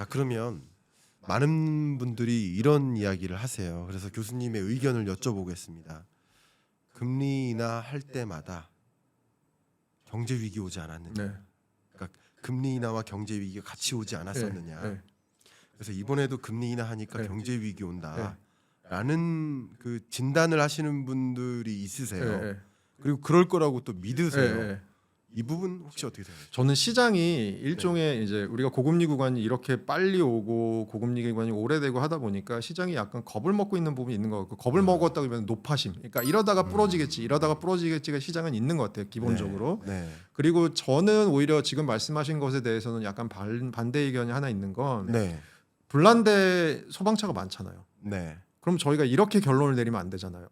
자, 그러면 많은 분들이 이런 이야기를 하세요. 그래서 교수님의 의견을 여쭤보겠습니다. 금리 인하할 때마다 경제 위기 오지 않았느냐? 네. 그러니까 금리 인하와 경제 위기가 같이 오지 않았었느냐? 네. 그래서 이번에도 금리 인하하니까 네. 경제 위기 온다라는 그 진단을 하시는 분들이 있으세요. 네. 그리고 그럴 거라고 또 믿으세요. 네. 이 부분 혹시 어떻게 생각하세요? 저는 시장이 일종의 이제 우리가 고금리 구간이 이렇게 빨리 오고 고금리 구간이 오래되고 하다 보니까 시장이 약간 겁을 먹고 있는 부분이 있는 것 같고 겁을 먹었다 그러면 높아심. 그러니까 이러다가 부러지겠지가 시장은 있는 것 같아요 기본적으로. 네. 그리고 저는 오히려 지금 말씀하신 것에 대해서는 약간 반대 의견이 하나 있는 건 네. 불난데 소방차가 많잖아요. 네. 그럼 저희가 이렇게 결론을 내리면 안 되잖아요.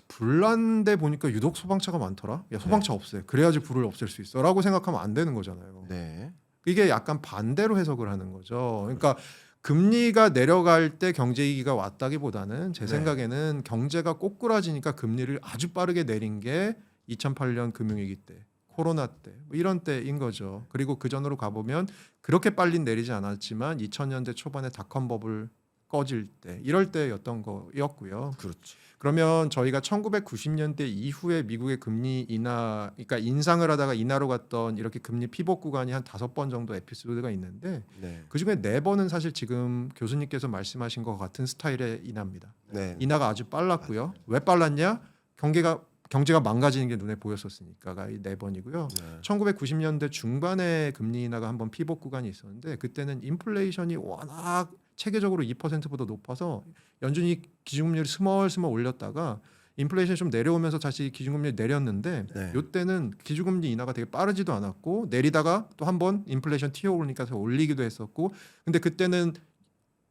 불난데 보니까 유독 소방차가 많더라. 야, 소방차 없애. 그래야지 불을 없앨 수 있어라고 생각하면 안 되는 거잖아요. 네. 이게 약간 반대로 해석을 하는 거죠. 그러니까 금리가 내려갈 때 경제 위기가 왔다기보다는 제 네. 생각에는 경제가 꼬꾸라지니까 금리를 아주 빠르게 내린 게 2008년 금융위기 때, 코로나 때, 뭐 이런 때인 거죠. 그리고 그 전으로 가보면 그렇게 빨리 내리지 않았지만 2000년대 초반에 닷컴 버블 꺼질 때 이럴 때였던 거였고요. 그렇죠. 그러면 저희가 1990년대 이후에 미국의 금리 인하, 그러니까 인상을 하다가 인하로 갔던 이렇게 금리 피복 구간이 한 5번 정도 에피소드가 있는데 네. 그중에 4번은 사실 지금 교수님께서 말씀하신 것 같은 스타일의 인하입니다. 네. 인하가 아주 빨랐고요. 왜 빨랐냐? 경제가 망가지는 게 눈에 보였었으니까가 이 4번이고요. 네. 1990년대 중반에 금리 인하가 한번 피복 구간이 있었는데 그때는 인플레이션이 워낙 체계적으로 2%보다 높아서 연준이 기준금리를 스멀스멀 올렸다가 인플레이션이 좀 내려오면서 다시 기준금리를 내렸는데 네. 이때는 기준금리 인하가 되게 빠르지도 않았고 내리다가 또 한 번 인플레이션 튀어오르니까 올리기도 했었고 근데 그때는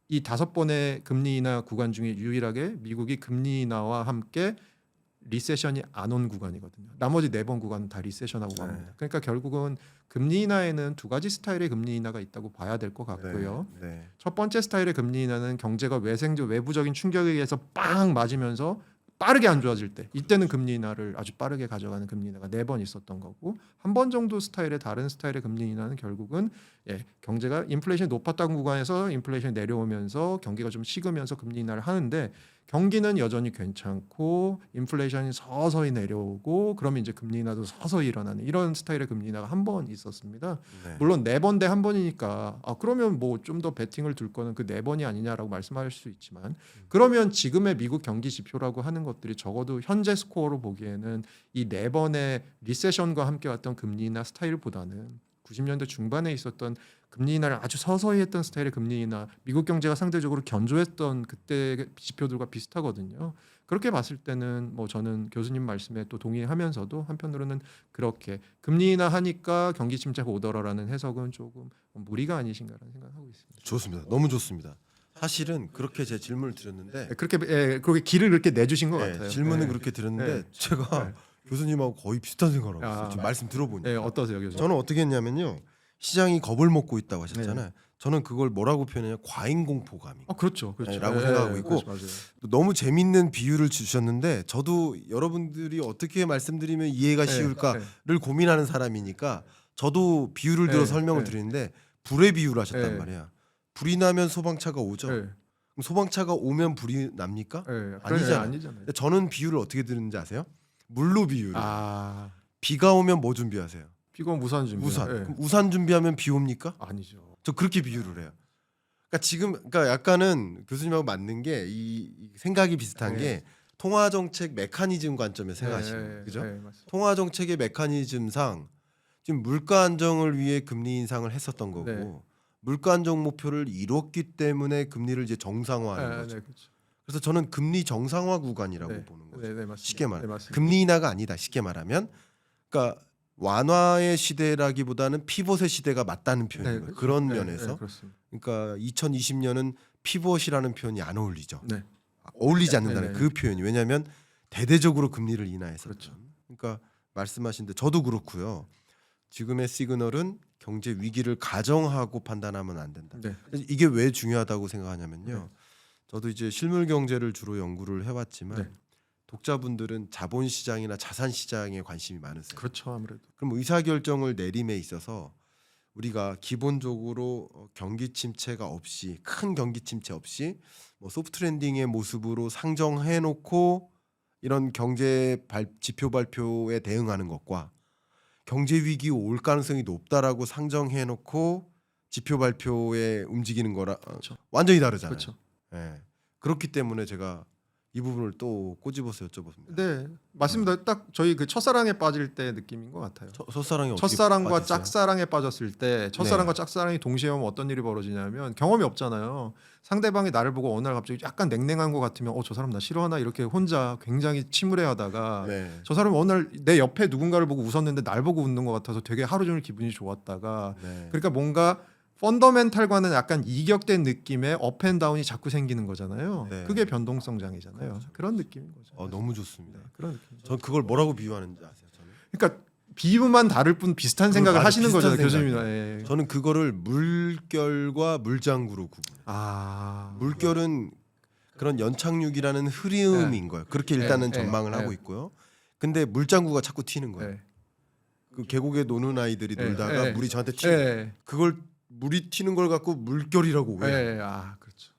이 5번의 금리 인하 구간 중에 유일하게 미국이 금리 인하와 함께 리세션이 안 온 구간이거든요. 나머지 4번 구간은 다 리세션하고 네. 갑니다. 그러니까 결국은 금리 인하에는 2가지 스타일의 금리 인하가 있다고 봐야 될 것 같고요. 네. 첫 번째 스타일의 금리 인하는 경제가 외부적인 충격에 의해서 빵 맞으면서 빠르게 안 좋아질 때 이때는 금리 인하를 아주 빠르게 가져가는 금리 인하가 4번 있었던 거고 한 번 정도 스타일의 다른 스타일의 금리 인하는 결국은 경제가 인플레이션이 높았던 구간에서 인플레이션이 내려오면서 경기가 좀 식으면서 금리 인하를 하는데 경기는 여전히 괜찮고 인플레이션이 서서히 내려오고 그러면 이제 금리 인하도 서서히 일어나는 이런 스타일의 금리 인하가 한 번 있었습니다. 네. 물론 4번 대 한 번이니까 그러면 뭐 좀 더 베팅을 둘 거는 그 4번이 아니냐라고 말씀하실 수 있지만 그러면 지금의 미국 경기 지표라고 하는 것들이 적어도 현재 스코어로 보기에는 이 4번의 리세션과 함께 왔던 금리 인하 스타일보다는 90년대 중반에 있었던 금리 인하를 아주 서서히 했던 스타일의 금리 인하, 미국 경제가 상대적으로 견조했던 그때 지표들과 비슷하거든요. 그렇게 봤을 때는 뭐 저는 교수님 말씀에 또 동의하면서도 한편으로는 그렇게 금리 인하 하니까 경기 침체가 오더라라는 해석은 조금 무리가 아니신가라는 생각을 하고 있습니다. 좋습니다. 너무 좋습니다. 사실은 그렇게 제 질문을 드렸는데 그렇게 길을 그렇게 내주신 것 같아요. 질문은 그렇게 드렸는데 제가 교수님하고 거의 비슷한 생각을 하고 있어요. 지금 말씀 들어보니까. 어떠세요, 교수님? 저는 어떻게 했냐면요. 시장이 겁을 먹고 있다고 하셨잖아요. 저는 그걸 뭐라고 표현해요? 과잉 공포감이. 그렇죠. 라고 생각하고 있고 맞아요. 너무 재밌는 비유를 주셨는데 저도 여러분들이 어떻게 말씀드리면 이해가 쉬울까를 고민하는 사람이니까 저도 비유를 들어 설명을 드리는데 불의 비유를 하셨단 말이야. 불이 나면 소방차가 오죠. 그럼 소방차가 오면 불이 납니까? 아니잖아요. 근데 저는 비유를 어떻게 드리는지 아세요? 물로 비유를. 비가 오면 뭐 준비하세요? 비가 오면 우산 준비. 우산. 그럼 우산 준비하면 비 옵니까? 아니죠. 저 그렇게 비유를 해요. 그러니까 약간은 교수님하고 맞는 게 이 생각이 비슷한 게 통화 정책 메커니즘 관점에서 생각하시는 거예요. 그죠? 통화 정책의 메커니즘상 지금 물가 안정을 위해 금리 인상을 했었던 거고 물가 안정 목표를 이뤘기 때문에 금리를 이제 정상화하는 거죠. 그렇죠. 그래서 저는 금리 정상화 구간이라고 보는 거죠. 맞습니다. 쉽게 말하면 맞습니다. 금리 인하가 아니다. 쉽게 말하면 그러니까 완화의 시대라기보다는 피봇의 시대가 맞다는 표현인 거예요. 그런 면에서 그러니까 2020년은 피봇이라는 표현이 안 어울리죠. 어울리지 않는다는 그 표현이 왜냐하면 대대적으로 금리를 인하해서 그러니까 말씀하신 데 저도 그렇고요. 지금의 시그널은 경제 위기를 가정하고 판단하면 안 된다. 이게 왜 중요하다고 생각하냐면요. 저도 이제 실물 경제를 주로 연구를 해왔지만 독자분들은 자본 시장이나 자산 시장에 관심이 많으세요. 그렇죠, 아무래도. 그럼 의사 결정을 내림에 있어서 우리가 기본적으로 경기 침체가 없이 큰 경기 침체 없이 뭐 소프트 랜딩의 모습으로 상정해 놓고 이런 지표 발표에 대응하는 것과 경제 위기 올 가능성이 높다라고 상정해 놓고 지표 발표에 움직이는 거라 그렇죠. 완전히 다르잖아요. 그렇죠. 예. 그렇기 때문에 제가 이 부분을 또 꼬집어서 여쭤봤습니다. 네, 맞습니다. 딱 저희 그 첫사랑에 빠질 때 느낌인 것 같아요. 첫사랑이 어떻게 첫사랑과 빠졌어요? 짝사랑에 빠졌을 때 첫사랑과 네. 짝사랑이 동시에 오면 어떤 일이 벌어지냐면 경험이 없잖아요. 상대방이 나를 보고 어느 날 갑자기 약간 냉랭한 것 같으면 저 사람 나 싫어하나 이렇게 혼자 굉장히 침울해하다가 네. 저 사람이 어느 날 내 옆에 누군가를 보고 웃었는데 날 보고 웃는 것 같아서 되게 하루 종일 기분이 좋았다가 네. 그러니까 뭔가 펀더멘탈과는 약간 이격된 느낌의 업앤다운이 자꾸 생기는 거잖아요. 네. 그게 변동성 장애잖아요. 그렇죠. 그런 느낌인 거죠. 너무 좋습니다. 네, 그런 느낌. 전 그걸 뭐라고 비유하는지 아세요? 저는? 그러니까 비유만 다를 뿐 비슷한 생각을 맞아, 하시는 비슷한 거잖아요, 생각이에요. 교수님이. 예. 저는 그거를 물결과 물장구로 구분. 물결은 그런 연착륙이라는 흐름인 거예요. 그렇게 일단은 전망을 하고 있고요. 근데 물장구가 자꾸 튀는 거예요. 예. 그 계곡에 노는 아이들이 놀다가 예. 물이 저한테 튀는 그걸 물이 튀는 걸 갖고 물결이라고 오해해요. 그렇죠.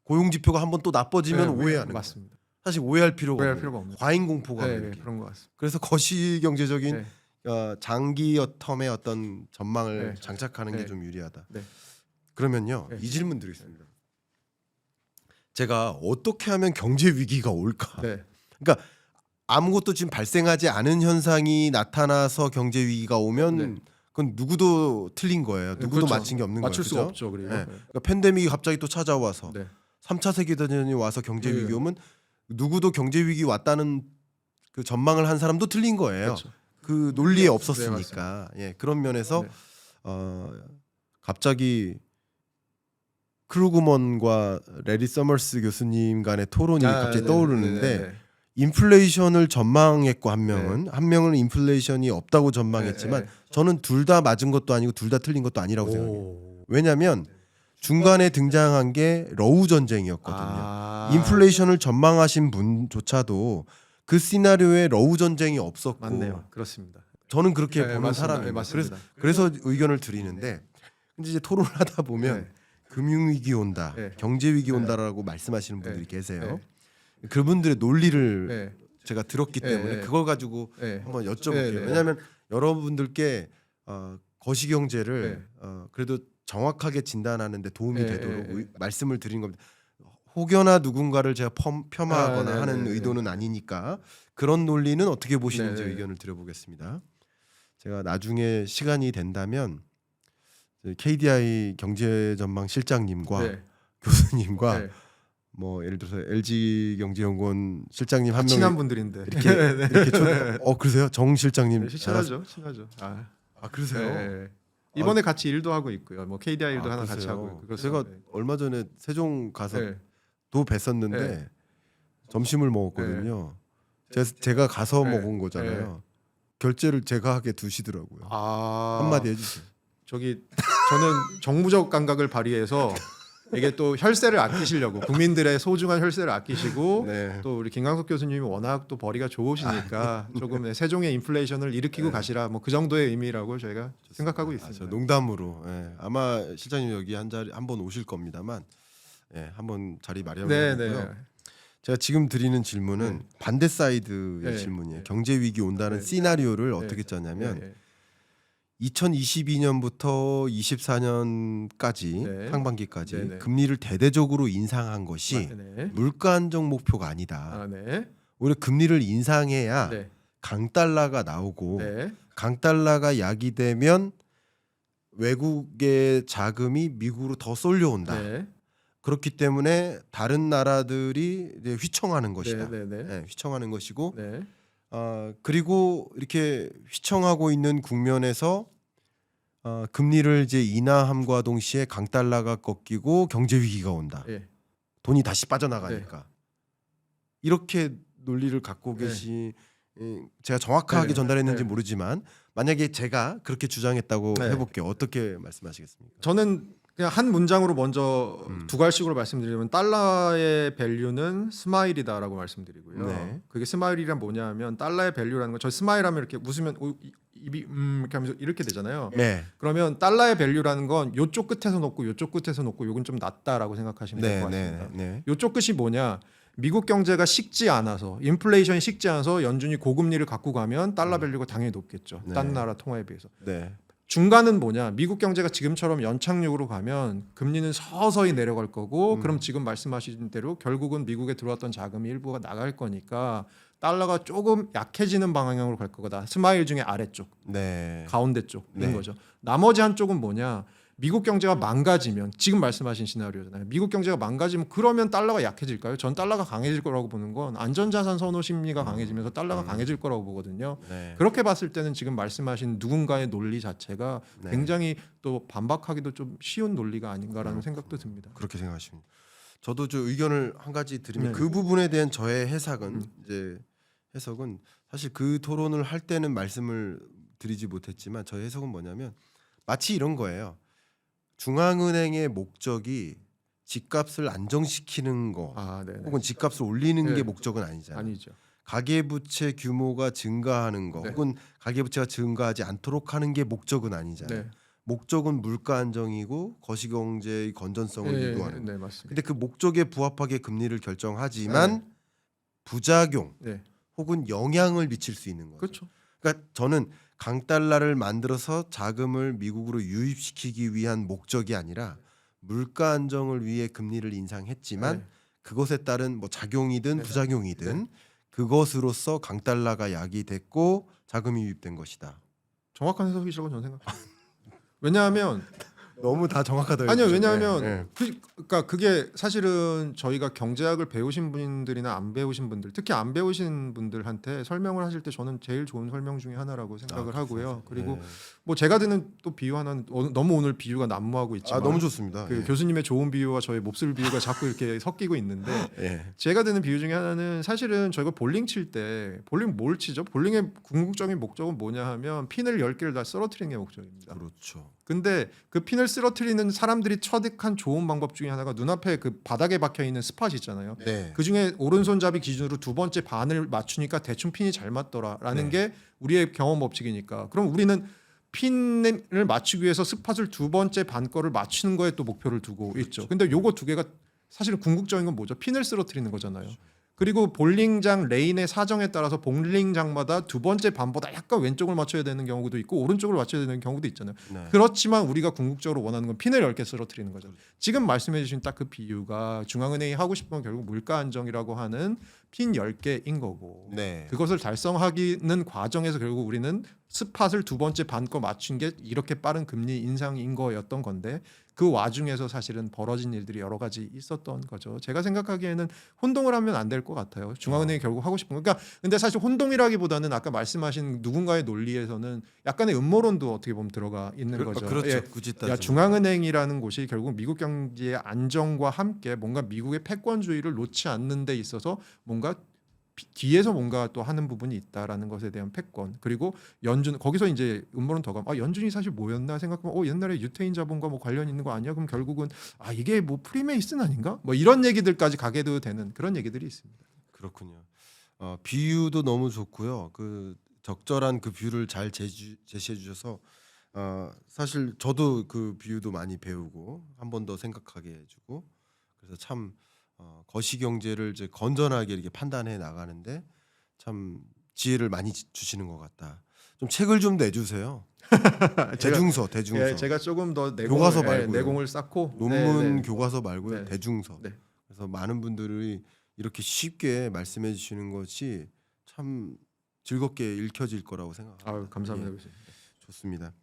고용 지표가 한번 또 나빠지면 오해하는 거예요. 맞습니다. 사실 오해할 필요가 오해할 없는 필요가 없는 과잉 공포감. 그런 것 같습니다. 그래서 거시 경제적인 네. 장기 텀의 어떤 전망을 네. 장착하는 게 네. 좀 유리하다. 네. 그러면요, 네. 이 질문 드리겠습니다. 제가 어떻게 하면 경제 위기가 올까? 네. 그러니까 아무것도 지금 발생하지 않은 현상이 나타나서 경제 위기가 오면 네. 그건 누구도 틀린 거예요. 누구도 그렇죠. 맞힌 게 없는 거예요. 맞출 수가 그죠? 없죠. 그리고 네. 그러니까 팬데믹이 갑자기 또 찾아와서 네. 3차 세계대전이 와서 경제 네. 위기 오면 누구도 경제 위기 왔다는 그 전망을 한 사람도 틀린 거예요. 그렇죠. 그 논리에 네, 없었으니까. 예, 그런 면에서 네. 갑자기 크루그먼과 레리 서머스 교수님 간의 토론이 갑자기 떠오르는데 인플레이션을 전망했고 한 명은 인플레이션이 없다고 전망했지만 저는 둘 다 맞은 것도 아니고 둘 다 틀린 것도 아니라고 생각해요. 왜냐하면 중간에 등장한 게 러우 전쟁이었거든요. 인플레이션을 전망하신 분조차도 그 시나리오에 러우 전쟁이 없었고 맞네요. 그렇습니다. 저는 그렇게 보는 맞습니다. 사람이에요. 맞습니다. 그래서 의견을 드리는데 근데 이제 토론을 하다 보면 금융 위기 온다, 경제 위기 온다라고 말씀하시는 분들이 계세요. 그분들의 논리를 제가 들었기 때문에 그걸 가지고 한번 여쭤볼게요. 왜냐하면 여러분들께 거시경제를 그래도 정확하게 진단하는데 도움이 되도록 말씀을 드린 겁니다. 혹여나 누군가를 제가 폄하하거나 하는 의도는 아니니까 그런 논리는 어떻게 보시는지 의견을 드려보겠습니다. 제가 나중에 시간이 된다면 KDI 경제전망 실장님과 교수님과 뭐 예를 들어서 LG경제연구원 실장님 한 명이 친한 분들인데 이렇게 그러세요? 정 실장님 친하죠. 그러세요? 이번에 같이 일도 하고 있고요. 뭐 KDI 일도 하나 그러세요? 같이 하고 있고. 제가 얼마 전에 세종 가서 또 뵀었는데 점심을 먹었거든요. 제가 가서 먹은 거잖아요. 결제를 제가 하게 두시더라고요. 한마디 해주세요. 저는 정무적 감각을 발휘해서 이게 또 혈세를 아끼시려고 국민들의 소중한 혈세를 아끼시고 또 우리 김광석 교수님이 워낙 또 벌이가 좋으시니까 조금 세종의 인플레이션을 일으키고 가시라 뭐 그 정도의 의미라고 저희가 생각하고 있습니다. 농담으로 아마 실장님 여기 한번 오실 겁니다만 한번 자리 마련해보고요. 제가 지금 드리는 질문은 반대 사이드의 질문이에요. 경제 위기 온다는 시나리오를 어떻게 짰냐면 2022년부터 24년까지 상반기까지 금리를 대대적으로 인상한 것이 물가 안정 목표가 아니다. 오히려 금리를 인상해야 강달러가 나오고 강달러가 야기되면 외국의 자금이 미국으로 더 쏠려온다. 그렇기 때문에 다른 나라들이 이제 휘청하는 것이다. 휘청하는 것이고 그리고 이렇게 휘청하고 있는 국면에서 금리를 이제 인하함과 동시에 강달러가 꺾이고 경제 위기가 온다. 돈이 다시 빠져나가니까 이렇게 논리를 갖고 계시. 제가 정확하게 전달했는지 모르지만 만약에 제가 그렇게 주장했다고 해볼게요. 어떻게 말씀하시겠습니까? 저는 그냥 한 문장으로 먼저 두 갈식으로 말씀드리면 달러의 밸류는 스마일이다라고 말씀드리고요. 네. 그게 스마일이란 뭐냐면 달러의 밸류라는 건 저 스마일하면 이렇게 웃으면 입이 이렇게 하면서 이렇게 되잖아요. 네. 그러면 달러의 밸류라는 건 요쪽 끝에서 놓고 요쪽 끝에서 놓고 요건 좀 낮다라고 생각하시면 될 것 같습니다. 네. 요쪽 끝이 뭐냐? 미국 경제가 식지 않아서 인플레이션이 식지 않아서 연준이 고금리를 갖고 가면 달러 밸류가 당연히 높겠죠. 네. 다른 나라 통화에 비해서. 네. 중간은 뭐냐? 미국 경제가 지금처럼 연착륙으로 가면 금리는 서서히 내려갈 거고 그럼 지금 말씀하신 대로 결국은 미국에 들어왔던 자금이 일부가 나갈 거니까 달러가 조금 약해지는 방향으로 갈 거다. 스마일 중에 아래쪽, 네. 가운데 쪽인 네. 거죠. 나머지 한쪽은 뭐냐? 미국 경제가 망가지면 지금 말씀하신 시나리오잖아요. 미국 경제가 망가지면 그러면 달러가 약해질까요? 전 달러가 강해질 거라고 보는 건 안전자산 선호 심리가 강해지면서 달러가 강해질 거라고 보거든요. 네. 그렇게 봤을 때는 지금 말씀하신 누군가의 논리 자체가 네. 굉장히 또 반박하기도 좀 쉬운 논리가 아닌가라는 생각도 듭니다. 그렇게 생각하십니다. 저도 저 의견을 한 가지 드리면 네. 그 부분에 대한 저의 해석은 사실 그 토론을 할 때는 말씀을 드리지 못했지만 저의 해석은 뭐냐면 마치 이런 거예요. 중앙은행의 목적이 집값을 안정시키는 거 혹은 집값을 올리는 네. 게 목적은 아니잖아요. 아니죠. 가계부채 규모가 증가하는 거 네. 혹은 가계부채가 증가하지 않도록 하는 게 목적은 아니잖아요. 네. 목적은 물가 안정이고 거시경제의 건전성을 유도하는 거. 네, 맞습니다. 근데 그 목적에 부합하게 금리를 결정하지만 부작용 네. 혹은 영향을 미칠 수 있는 거죠. 그렇죠. 그러니까 저는 강달러를 만들어서 자금을 미국으로 유입시키기 위한 목적이 아니라 물가 안정을 위해 금리를 인상했지만 네. 그것에 따른 뭐 작용이든 네. 부작용이든 그것으로서 강달러가 야기됐고 자금이 유입된 것이다. 정확한 해석이라고 저는 생각합니다. 왜냐하면 너무 다 정확하다. 아니요, 왜냐하면 그러니까 그게 사실은 저희가 경제학을 배우신 분들이나 안 배우신 분들, 특히 안 배우신 분들한테 설명을 하실 때 저는 제일 좋은 설명 중에 하나라고 생각을 하고요. 그리고 뭐 제가 드는 또 비유 하나는 너무 오늘 비유가 난무하고 있지만 너무 좋습니다. 그 교수님의 좋은 비유와 저의 몹쓸 비유가 자꾸 이렇게 섞이고 있는데 제가 드는 비유 중에 하나는 사실은 저희가 볼링 칠 때 볼링 뭘 치죠? 볼링의 궁극적인 목적은 뭐냐 하면 핀을 10개를 다 쓰러뜨리는 게 목적입니다. 그렇죠. 근데 그 핀을 쓰러뜨리는 사람들이 터득한 좋은 방법 중에 하나가 눈앞에 그 바닥에 박혀 있는 스팟이 있잖아요. 네. 그 중에 오른손잡이 기준으로 두 번째 반을 맞추니까 대충 핀이 잘 맞더라라는 네. 게 우리의 경험 법칙이니까. 그럼 우리는 핀을 맞추기 위해서 스팟을 두 번째 반 거를 맞추는 거에 또 목표를 두고 있죠. 근데 요거 두 개가 사실은 궁극적인 건 뭐죠? 핀을 쓰러뜨리는 거잖아요. 그리고 볼링장 레인의 사정에 따라서 볼링장마다 두 번째 반보다 약간 왼쪽을 맞춰야 되는 경우도 있고 오른쪽을 맞춰야 되는 경우도 있잖아요. 네. 그렇지만 우리가 궁극적으로 원하는 건 핀을 10개 쓰러뜨리는 거죠. 지금 말씀해 주신 딱 그 비유가 중앙은행이 하고 싶은 건 결국 물가 안정이라고 하는 핀 10개인 거고 네. 그것을 달성하기는 과정에서 결국 우리는 스팟을 두 번째 반 거 맞춘 게 이렇게 빠른 금리 인상인 거였던 건데 그 와중에서 사실은 벌어진 일들이 여러 가지 있었던 거죠. 제가 생각하기에는 혼동을 하면 안 될 것 같아요. 중앙은행이 결국 하고 싶은 거. 그러니까 근데 사실 혼동이라기보다는 아까 말씀하신 누군가의 논리에서는 약간의 음모론도 어떻게 보면 들어가 있는 거죠. 그렇죠. 예. 굳이 따지면. 중앙은행이라는 곳이 결국 미국 경제의 안정과 함께 뭔가 미국의 패권주의를 놓지 않는 데 있어서 뭔가 뒤에서 뭔가 또 하는 부분이 있다라는 것에 대한 패권 그리고 연준 거기서 이제 음모론 더 가면 연준이 사실 뭐였나 생각하면 옛날에 유태인 자본과 뭐 관련 있는 거 아니야? 그럼 결국은 이게 뭐 프리메이슨 아닌가? 뭐 이런 얘기들까지 가게도 되는 그런 얘기들이 있습니다. 그렇군요. 비유도 너무 좋고요. 그 적절한 그 비유를 잘 제시해 주셔서 사실 저도 그 비유도 많이 배우고 한 번 더 생각하게 해주고 그래서 참 거시경제를 이제 건전하게 이렇게 판단해 나가는데 참 지혜를 많이 주시는 것 같다. 좀 책을 좀 내주세요. 대중서. 예, 제가 조금 더 교과서 말고요. 내공을 쌓고 논문 교과서 말고요. 네. 대중서. 네. 그래서 많은 분들이 이렇게 쉽게 말씀해 주시는 것이 참 즐겁게 읽혀질 거라고 생각합니다. 감사합니다. 예, 좋습니다.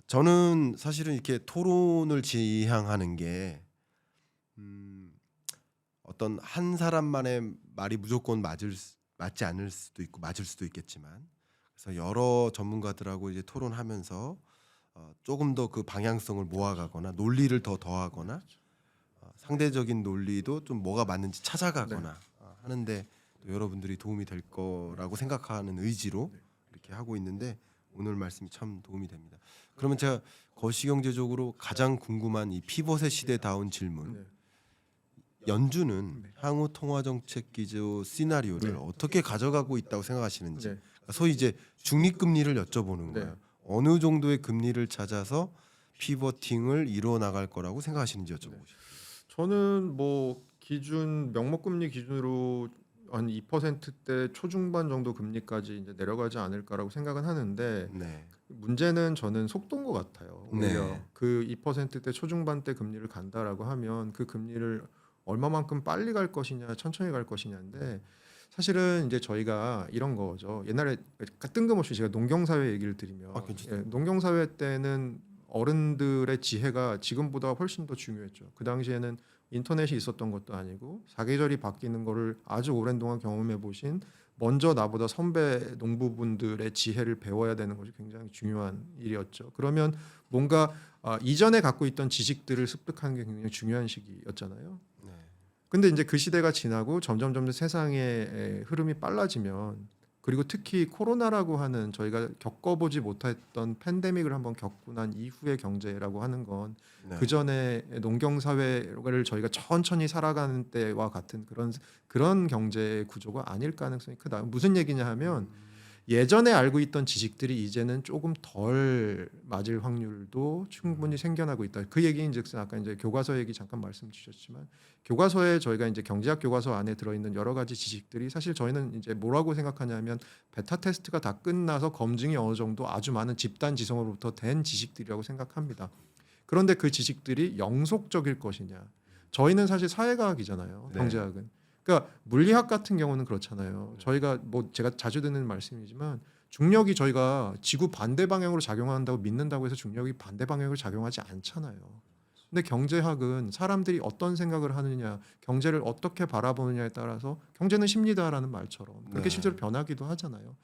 저는 사실은 이렇게 토론을 지향하는 게 어떤 한 사람만의 말이 무조건 맞지 않을 수도 있고 맞을 수도 있겠지만 그래서 여러 전문가들하고 이제 토론하면서 조금 더 그 방향성을 모아가거나 논리를 더 더하거나 상대적인 논리도 좀 뭐가 맞는지 찾아가거나 하는데 또 여러분들이 도움이 될 거라고 생각하는 의지로 이렇게 하고 있는데 오늘 말씀이 참 도움이 됩니다. 그러면 제가 거시경제적으로 가장 궁금한 이 피벗의 시대다운 질문. 네. 연준은 향후 통화 정책 기조 시나리오를 어떻게 가져가고 있다고 생각하시는지. 네. 소위 이제 중립 금리를 여쭤보는 네. 거예요. 어느 정도의 금리를 찾아서 피버팅을 이루어 나갈 거라고 생각하시는지 여쭤보고 싶어요. 저는 뭐 기준 명목금리 기준으로 한 2%대 초중반 정도 금리까지 이제 내려가지 않을까라고 생각은 하는데 네. 문제는 저는 속도인 것 같아요. 오히려 네. 그 2%대 초중반대 금리를 간다라고 하면 그 금리를 얼마만큼 빨리 갈 것이냐, 천천히 갈 것이냐인데 사실은 이제 저희가 이런 거죠. 옛날에 뜬금없이 제가 농경사회 얘기를 드리면 괜찮습니다. 농경사회 때는 어른들의 지혜가 지금보다 훨씬 더 중요했죠. 그 당시에는 인터넷이 있었던 것도 아니고 사계절이 바뀌는 거를 아주 오랜 동안 경험해 보신 먼저 나보다 선배 농부분들의 지혜를 배워야 되는 것이 굉장히 중요한 일이었죠. 그러면 뭔가 이전에 갖고 있던 지식들을 습득하는 게 굉장히 중요한 시기였잖아요. 네. 근데 이제 그 시대가 지나고 점점 세상의 흐름이 빨라지면 그리고 특히 코로나라고 하는 저희가 겪어보지 못했던 팬데믹을 한번 겪고 난 이후의 경제라고 하는 건 네. 그 전에 농경 사회를 저희가 천천히 살아가는 때와 같은 그런 경제 구조가 아닐 가능성이 크다. 무슨 얘기냐 하면 예전에 알고 있던 지식들이 이제는 조금 덜 맞을 확률도 충분히 생겨나고 있다. 그 얘기인즉슨 아까 이제 교과서 얘기 잠깐 말씀 주셨지만 교과서에 저희가 이제 경제학 교과서 안에 들어있는 여러 가지 지식들이 사실 저희는 이제 뭐라고 생각하냐면 베타 테스트가 다 끝나서 검증이 어느 정도 아주 많은 집단 지성으로부터 된 지식들이라고 생각합니다. 그런데 그 지식들이 영속적일 것이냐? 저희는 사실 사회과학이잖아요. 네. 경제학은. 그러니까 물리학 같은 경우는 그렇잖아요. 저희가 뭐 제가 자주 듣는 말씀이지만 중력이 저희가 지구 반대 방향으로 작용한다고 믿는다고 해서 중력이 반대 방향으로 작용하지 않잖아요. 근데 경제학은 사람들이 어떤 생각을 하느냐, 경제를 어떻게 바라보느냐에 따라서 경제는 심리다라는 말처럼 그렇게 네. 실제로 변하기도 하잖아요.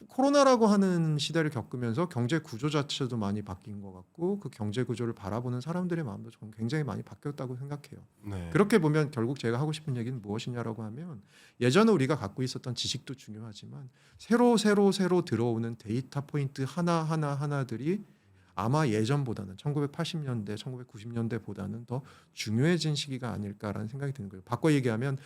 코로나라고 하는 시대를 겪으면서 경제 구조 자체도 많이 바뀐 것 같고 그 경제 구조를 바라보는 사람들의 마음도 저는 굉장히 많이 바뀌었다고 생각해요. 네. 그렇게 보면 결국 제가 하고 싶은 얘기는 무엇이냐라고 하면 예전에 우리가 갖고 있었던 지식도 중요하지만 새로 들어오는 데이터 포인트 하나들이 아마 예전보다는 1980년대, 1990년대보다는 더 중요해진 시기가 아닐까라는 생각이 드는 거예요. 바꿔 얘기하면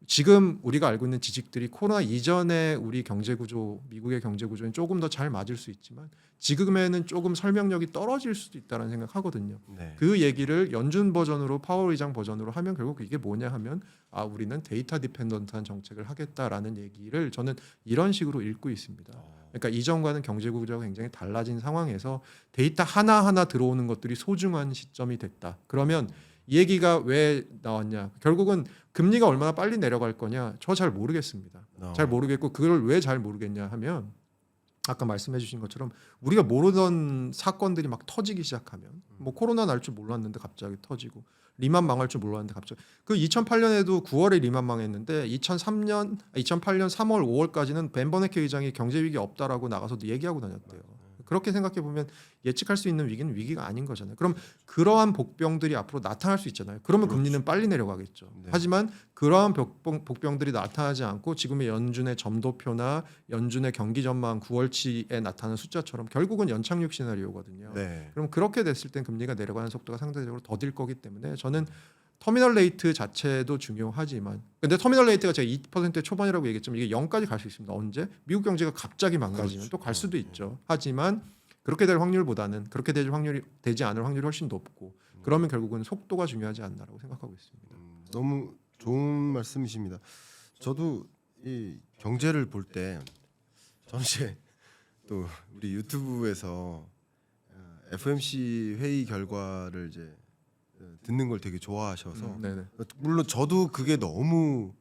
지금 우리가 알고 있는 지식들이 코로나 이전에 우리 경제 구조, 미국의 경제 구조는 조금 더 잘 맞을 수 있지만 지금에는 조금 설명력이 떨어질 수도 있다는 생각하거든요. 네. 그 얘기를 연준 버전으로 파월 의장 버전으로 하면 결국 이게 뭐냐 하면 우리는 데이터 디펜던트한 정책을 하겠다라는 얘기를 저는 이런 식으로 읽고 있습니다. 그러니까 이전과는 경제 구조가 굉장히 달라진 상황에서 데이터 하나하나 들어오는 것들이 소중한 시점이 됐다. 그러면 이 얘기가 왜 나왔냐? 결국은 금리가 얼마나 빨리 내려갈 거냐? 저 잘 모르겠습니다. 잘 모르겠고 그걸 왜 잘 모르겠냐 하면 아까 말씀해 주신 것처럼 우리가 모르던 사건들이 막 터지기 시작하면 뭐 코로나 날 줄 몰랐는데 갑자기 터지고 리만 망할 줄 몰랐는데 갑자기 그 2008년에도 9월에 리만 망했는데 2008년 3월 5월까지는 벤 버네케 의장이 경제 위기 없다라고 나가서 얘기하고 다녔대요. 그렇게 생각해 보면 예측할 수 있는 위기는 위기가 아닌 거잖아요. 그럼 그러한 복병들이 앞으로 나타날 수 있잖아요. 그러면 금리는 빨리 내려가겠죠. 네. 하지만 그러한 복병들이 나타나지 않고 지금의 연준의 점도표나 연준의 경기 전망 9월치에 나타나는 숫자처럼 결국은 연착륙 시나리오거든요. 네. 그럼 그렇게 됐을 땐 금리가 내려가는 속도가 상대적으로 더딜 거기 때문에 저는 터미널 레이트 자체도 중요하지만 근데 터미널 레이트가 제가 2% 초반이라고 얘기했지만 이게 0까지 갈 수 있습니다. 언제? 미국 경제가 갑자기 망가지면 또 갈 수도 있죠. 하지만 그렇게 될 확률보다는 그렇게 되지 않을 확률이 훨씬 높고 그러면 결국은 속도가 중요하지 않나라고 생각하고 있습니다. 너무 좋은 말씀이십니다. 저도 이 경제를 볼 때 저는 이제 또 우리 유튜브에서 FOMC 회의 결과를 이제 듣는 걸 되게 좋아하셔서 네네. 물론 저도 그게 너무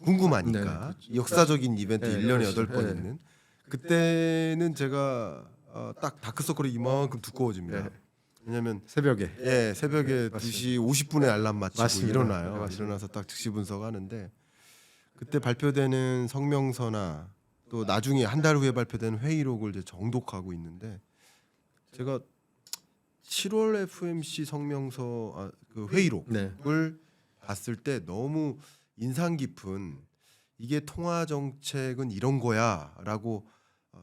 궁금하니까 네, 그렇죠. 역사적인 이벤트 네, 1년에 그렇죠. 8번 네. 있는 그때는 제가 딱 다크서클이 이만큼 두꺼워집니다. 네. 왜냐하면 새벽에 새벽에 맞습니다. 2시 50분에 알람 맞추고 맞습니다. 일어나요. 네, 맞습니다. 일어나서 딱 즉시 분석하는데 그때 발표되는 성명서나 또 나중에 한 달 후에 발표되는 회의록을 이제 정독하고 있는데 제가 7월 FOMC 성명서 그 회의록을 봤을 때 너무 인상 깊은 이게 통화 정책은 이런 거야라고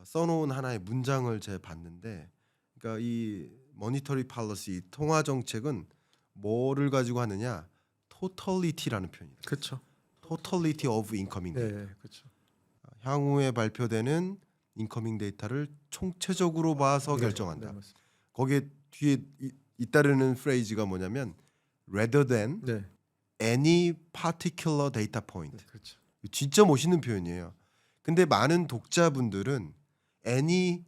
써놓은 하나의 문장을 제가 봤는데, 그러니까 이 모니터리 팔러시 통화 정책은 뭐를 가지고 하느냐, totality라는 표현이에요. 그렇죠. totality of incoming data. 네, 그렇죠. 향후에 발표되는 인커밍 데이터를 총체적으로 봐서 네, 결정한다. 네, 맞습니다. 거기에 뒤에 잇따르는 프레이즈가 뭐냐면 rather than 네, any particular data point. 네, 그렇죠. 진짜 멋있는 표현이에요. 근데 많은 독자분들은 any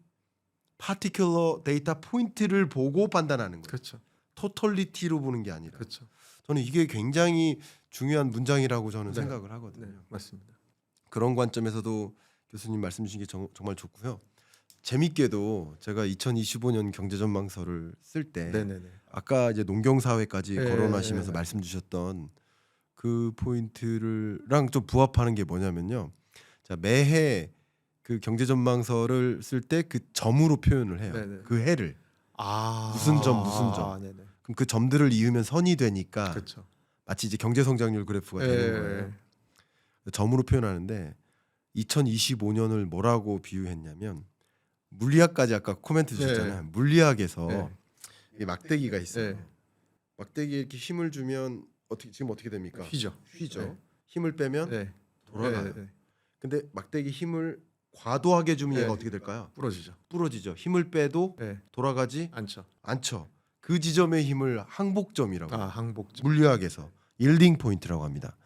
particular data point를 보고 판단하는 거예요. 그렇죠. totality로 보는 게 아니라. 그렇죠. 저는 이게 굉장히 중요한 문장이라고 저는 네. 생각을 하거든요. 네, 맞습니다. 그런 관점에서도 교수님 말씀 주신 게 정말 좋고요. 재밌게도 제가 2025년 경제전망서를 쓸 때 네, 네, 네. 아까 이제 농경사회까지 네, 거론하시면서 네, 네. 말씀 주셨던 그 포인트랑 좀 부합하는 게 뭐냐면요. 자, 매해 그 경제전망서를 쓸 때 그 점으로 표현을 해요. 네, 네. 그 해를. 무슨 무슨 점. 네, 네. 그럼 그 점들을 이으면 선이 되니까 그렇죠. 마치 이제 경제성장률 그래프가 되는 거예요. 점으로 표현하는데 2025년을 뭐라고 비유했냐면 물리학까지 아까 코멘트 주셨잖아요. 물리학에서 네. 이 막대기가 있어요. 네. 막대기에 이렇게 힘을 주면 지금 어떻게 됩니까? 휘죠. 휘죠. 네. 힘을 빼면 네. 돌아가요. 네, 네. 근데 막대기 힘을 과도하게 주면 네. 얘가 어떻게 될까요? 부러지죠. 부러지죠. 힘을 빼도 네. 돌아가지 않죠. 않죠. 그 지점의 힘을 항복점이라고 해요. 항복점. 물리학에서 일딩 포인트라고 합니다.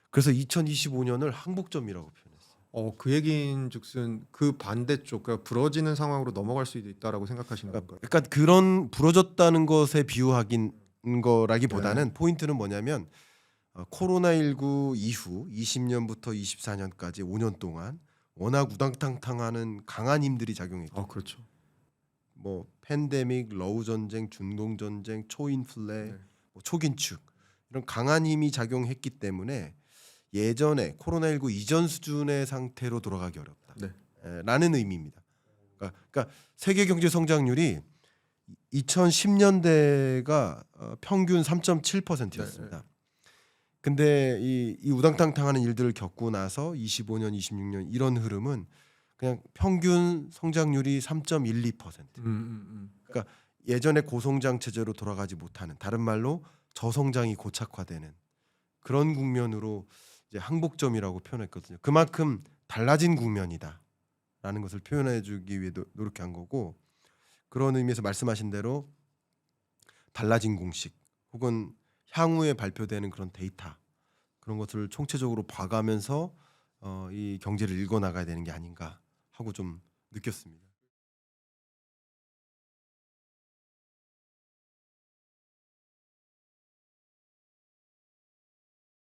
그래서 2025년을 항복점이라고 표현했어요. 그 얘기인즉슨 그 반대쪽, 그러니까 부러지는 상황으로 넘어갈 수도 있다라고 생각하시는 건가요? 그러니까 그런 부러졌다는 것에 비유하긴 거라기보다는 포인트는 뭐냐면 코로나19 이후 20년부터 24년까지 5년 동안 워낙 우당탕탕하는 강한 힘들이 작용했고, 그렇죠. 뭐 팬데믹, 러우 전쟁, 중동 전쟁, 초인플레, 네. 뭐 초긴축 이런 강한 힘이 작용했기 때문에 예전에 코로나19 이전 수준의 상태로 돌아가기 어렵다. 네. 라는 의미입니다. 그러니까 세계 경제 성장률이 2010년대가 평균 3.7%였습니다. 근데 이 우당탕탕하는 일들을 겪고 나서 25년, 26년 이런 흐름은 그냥 평균 성장률이 3.12%. 그러니까 예전에 고성장 체제로 돌아가지 못하는, 다른 말로 저성장이 고착화되는 그런 국면으로 이제 항복점이라고 표현했거든요. 그만큼 달라진 국면이다라는 것을 표현해주기 위해 노력한 거고, 그런 의미에서 말씀하신 대로 달라진 공식 혹은 향후에 발표되는 그런 데이터, 그런 것들을 총체적으로 봐가면서 이 경제를 읽어 나가야 되는 게 아닌가 하고 좀 느꼈습니다.